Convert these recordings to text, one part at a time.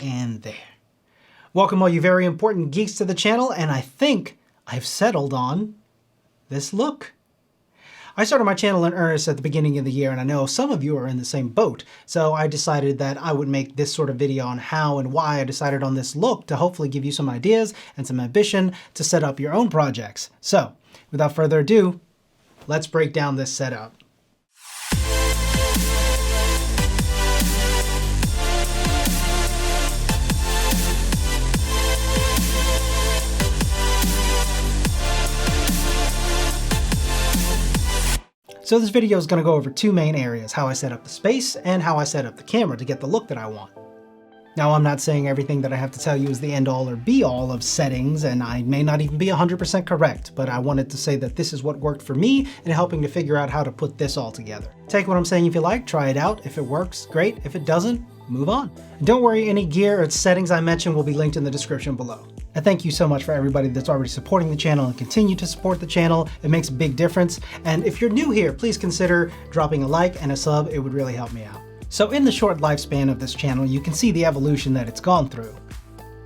And there. Welcome all you very important geeks to the channel, and I think I've settled on this look. I started my channel in earnest at the beginning of the year, and I know some of you are in the same boat, so I decided that I would make this sort of video on how and why I decided on this look to hopefully give you some ideas and some ambition to set up your own projects. So, without further ado, let's break down this setup. So this video is going to go over two main areas, how I set up the space and how I set up the camera to get the look that I want. Now, I'm not saying everything that I have to tell you is the end all or be all of settings, and I may not even be 100% correct, but I wanted to say that this is what worked for me in helping to figure out how to put this all together. Take what I'm saying if you like, try it out. If it works, great. If it doesn't, move on. And don't worry, any gear or settings I mention will be linked in the description below. And thank you so much for everybody that's already supporting the channel and continue to support the channel. It makes a big difference. And if you're new here, please consider dropping a like and a sub. It would really help me out. So in the short lifespan of this channel, you can see the evolution that it's gone through.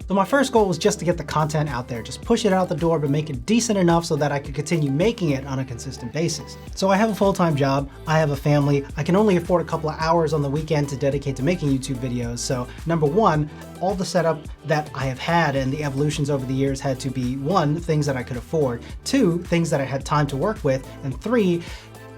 So my first goal was just to get the content out there, just push it out the door, but make it decent enough so that I could continue making it on a consistent basis. So I have a full-time job, I have a family, I can only afford a couple of hours on the weekend to dedicate to making YouTube videos. So number one, all the setup that I have had and the evolutions over the years had to be one, things that I could afford, two, things that I had time to work with, and three,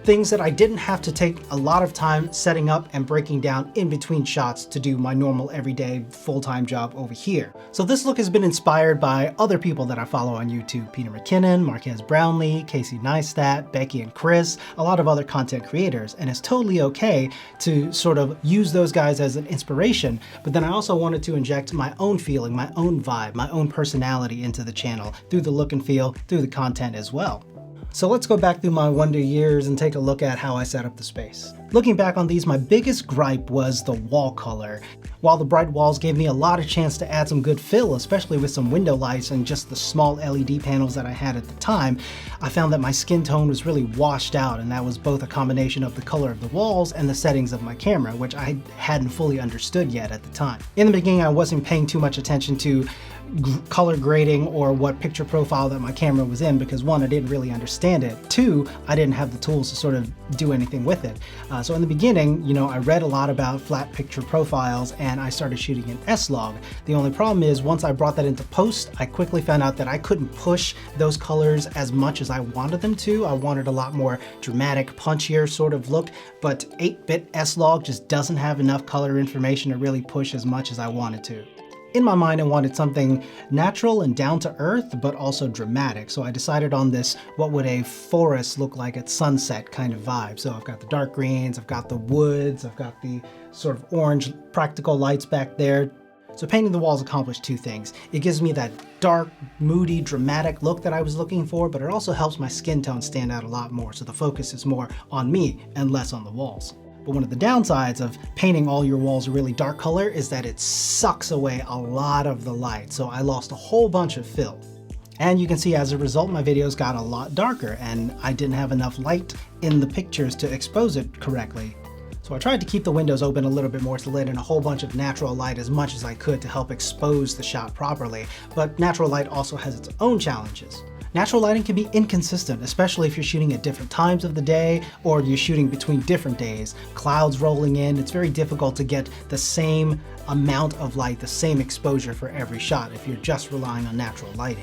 things that I didn't have to take a lot of time setting up and breaking down in between shots to do my normal everyday full-time job over here. So this look has been inspired by other people that I follow on YouTube: Peter McKinnon, Marquez Brownlee, Casey Neistat, Becky and Chris, a lot of other content creators, and it's totally okay to sort of use those guys as an inspiration, but then I also wanted to inject my own feeling, my own vibe, my own personality into the channel through the look and feel, through the content as well. So let's go back through my wonder years and take a look at how I set up the space. Looking back on these, my biggest gripe was the wall color. While the bright walls gave me a lot of chance to add some good fill, especially with some window lights and just the small LED panels that I had at the time, I found that my skin tone was really washed out, and that was both a combination of the color of the walls and the settings of my camera, which I hadn't fully understood yet at the time. In the beginning, I wasn't paying too much attention to color grading or what picture profile that my camera was in because one, I didn't really understand it. Two, I didn't have the tools to sort of do anything with it. So in the beginning, I read a lot about flat picture profiles and I started shooting in S-Log. The only problem is once I brought that into post, I quickly found out that I couldn't push those colors as much as I wanted them to. I wanted a lot more dramatic, punchier sort of look, but 8-bit S-Log just doesn't have enough color information to really push as much as I wanted to. In my mind, I wanted something natural and down to earth, but also dramatic. So I decided on this, what would a forest look like at sunset kind of vibe. So I've got the dark greens, I've got the woods, I've got the sort of orange practical lights back there. So painting the walls accomplished two things. It gives me that dark, moody, dramatic look that I was looking for, but it also helps my skin tone stand out a lot more. So the focus is more on me and less on the walls. But one of the downsides of painting all your walls a really dark color is that it sucks away a lot of the light. So I lost a whole bunch of fill. And you can see as a result, my videos got a lot darker and I didn't have enough light in the pictures to expose it correctly. So I tried to keep the windows open a little bit more to let in a whole bunch of natural light as much as I could to help expose the shot properly. But natural light also has its own challenges. Natural lighting can be inconsistent, especially if you're shooting at different times of the day or you're shooting between different days. Clouds rolling in, it's very difficult to get the same amount of light, the same exposure for every shot if you're just relying on natural lighting.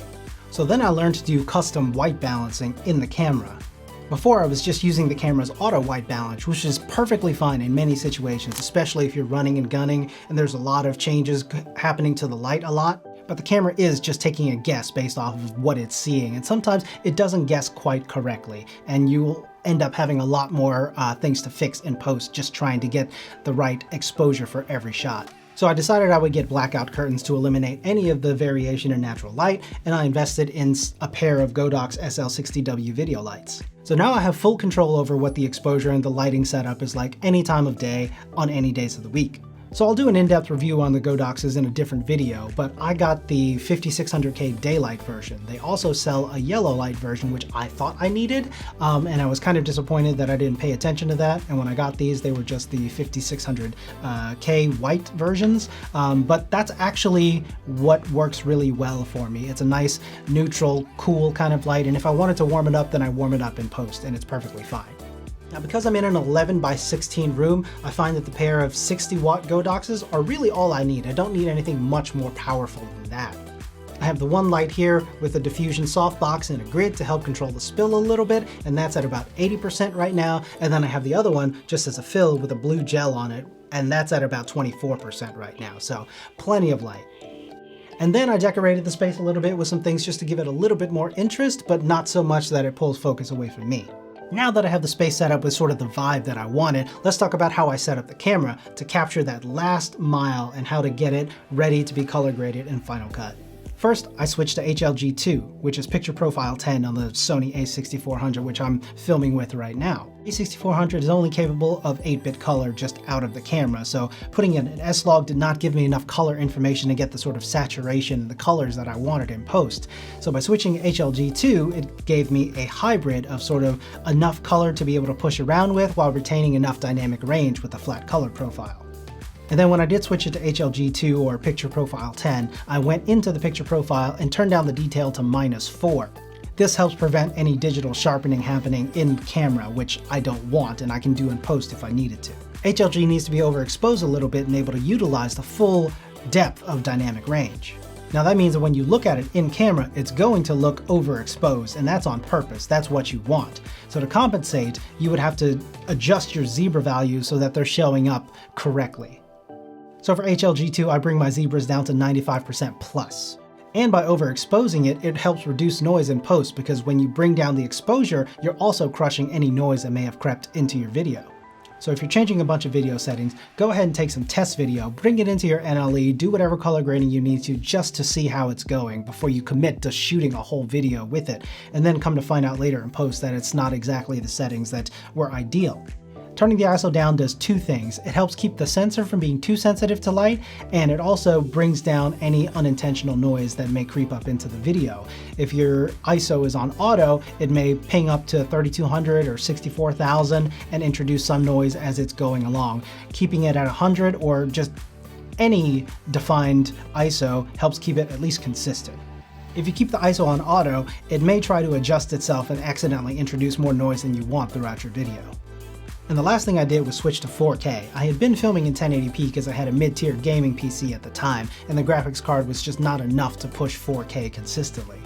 So then I learned to do custom white balancing in the camera. Before, I was just using the camera's auto white balance, which is perfectly fine in many situations, especially if you're running and gunning and there's a lot of changes happening to the light a lot. But the camera is just taking a guess based off of what it's seeing, and sometimes it doesn't guess quite correctly, and you'll end up having a lot more things to fix in post just trying to get the right exposure for every shot. So I decided I would get blackout curtains to eliminate any of the variation in natural light, and I invested in a pair of Godox SL60W video lights. So now I have full control over what the exposure and the lighting setup is like any time of day on any days of the week. So I'll do an in-depth review on the Godoxes in a different video, but I got the 5600K daylight version. They also sell a yellow light version, which I thought I needed, and I was kind of disappointed that I didn't pay attention to that. And when I got these, they were just the 5600K white versions, but that's actually what works really well for me. It's a nice, neutral, cool kind of light, and if I wanted to warm it up, then I warm it up in post, and it's perfectly fine. Now, because I'm in an 11 by 16 room, I find that the pair of 60-watt Godoxes are really all I need. I don't need anything much more powerful than that. I have the one light here with a diffusion softbox and a grid to help control the spill a little bit, and that's at about 80% right now. And then I have the other one just as a fill with a blue gel on it, and that's at about 24% right now, so plenty of light. And then I decorated the space a little bit with some things just to give it a little bit more interest, but not so much that it pulls focus away from me. Now that I have the space set up with sort of the vibe that I wanted, let's talk about how I set up the camera to capture that last mile and how to get it ready to be color graded in Final Cut. First, I switched to HLG2, which is picture profile 10 on the Sony a6400, which I'm filming with right now. A6400 is only capable of 8-bit color just out of the camera, so putting in an S-Log did not give me enough color information to get the sort of saturation and the colors that I wanted in post. So by switching to HLG2, it gave me a hybrid of sort of enough color to be able to push around with while retaining enough dynamic range with a flat color profile. And then when I did switch it to HLG2 or Picture Profile 10, I went into the picture profile and turned down the detail to -4. This helps prevent any digital sharpening happening in camera, which I don't want and I can do in post if I needed to. HLG needs to be overexposed a little bit and able to utilize the full depth of dynamic range. Now that means that when you look at it in camera, it's going to look overexposed, and that's on purpose. That's what you want. So to compensate, you would have to adjust your zebra values so that they're showing up correctly. So for HLG2, I bring my zebras down to 95% plus. And by overexposing it, it helps reduce noise in post, because when you bring down the exposure, you're also crushing any noise that may have crept into your video. So if you're changing a bunch of video settings, go ahead and take some test video, bring it into your NLE, do whatever color grading you need to just to see how it's going before you commit to shooting a whole video with it, and then come to find out later in post that it's not exactly the settings that were ideal. Turning the ISO down does two things. It helps keep the sensor from being too sensitive to light, and it also brings down any unintentional noise that may creep up into the video. If your ISO is on auto, it may ping up to 3200 or 64,000 and introduce some noise as it's going along. Keeping it at 100 or just any defined ISO helps keep it at least consistent. If you keep the ISO on auto, it may try to adjust itself and accidentally introduce more noise than you want throughout your video. And the last thing I did was switch to 4K. I had been filming in 1080p because I had a mid-tier gaming PC at the time, and the graphics card was just not enough to push 4K consistently.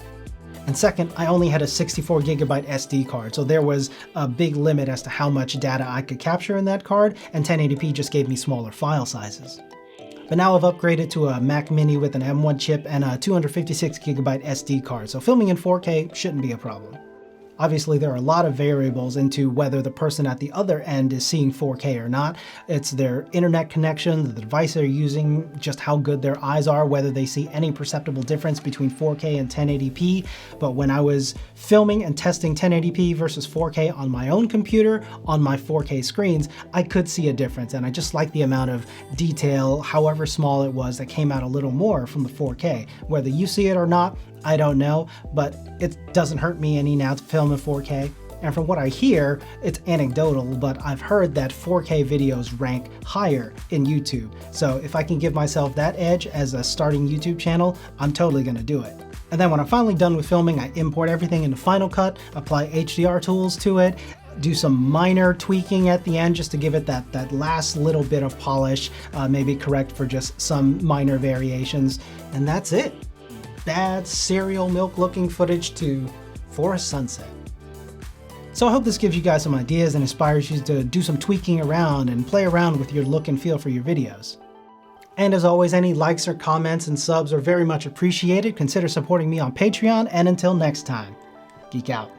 And second, I only had a 64GB SD card, so there was a big limit as to how much data I could capture in that card, and 1080p just gave me smaller file sizes. But now I've upgraded to a Mac Mini with an M1 chip and a 256GB SD card, so filming in 4K shouldn't be a problem. Obviously, there are a lot of variables into whether the person at the other end is seeing 4K or not. It's their internet connection, the device they're using, just how good their eyes are, whether they see any perceptible difference between 4K and 1080p. But when I was filming and testing 1080p versus 4K on my own computer, on my 4K screens, I could see a difference. And I just like the amount of detail, however small it was, that came out a little more from the 4K. Whether you see it or not, I don't know, but it doesn't hurt me any now to film in 4K. And from what I hear, it's anecdotal, but I've heard that 4K videos rank higher in YouTube. So if I can give myself that edge as a starting YouTube channel, I'm totally gonna do it. And then when I'm finally done with filming, I import everything into Final Cut, apply HDR tools to it, do some minor tweaking at the end just to give it that last little bit of polish, maybe correct for just some minor variations, and that's it. Bad cereal milk looking footage to forest sunset. So I hope this gives you guys some ideas and inspires you to do some tweaking around and play around with your look and feel for your videos. And as always, any likes or comments and subs are very much appreciated. Consider supporting me on Patreon, and until next time, geek out.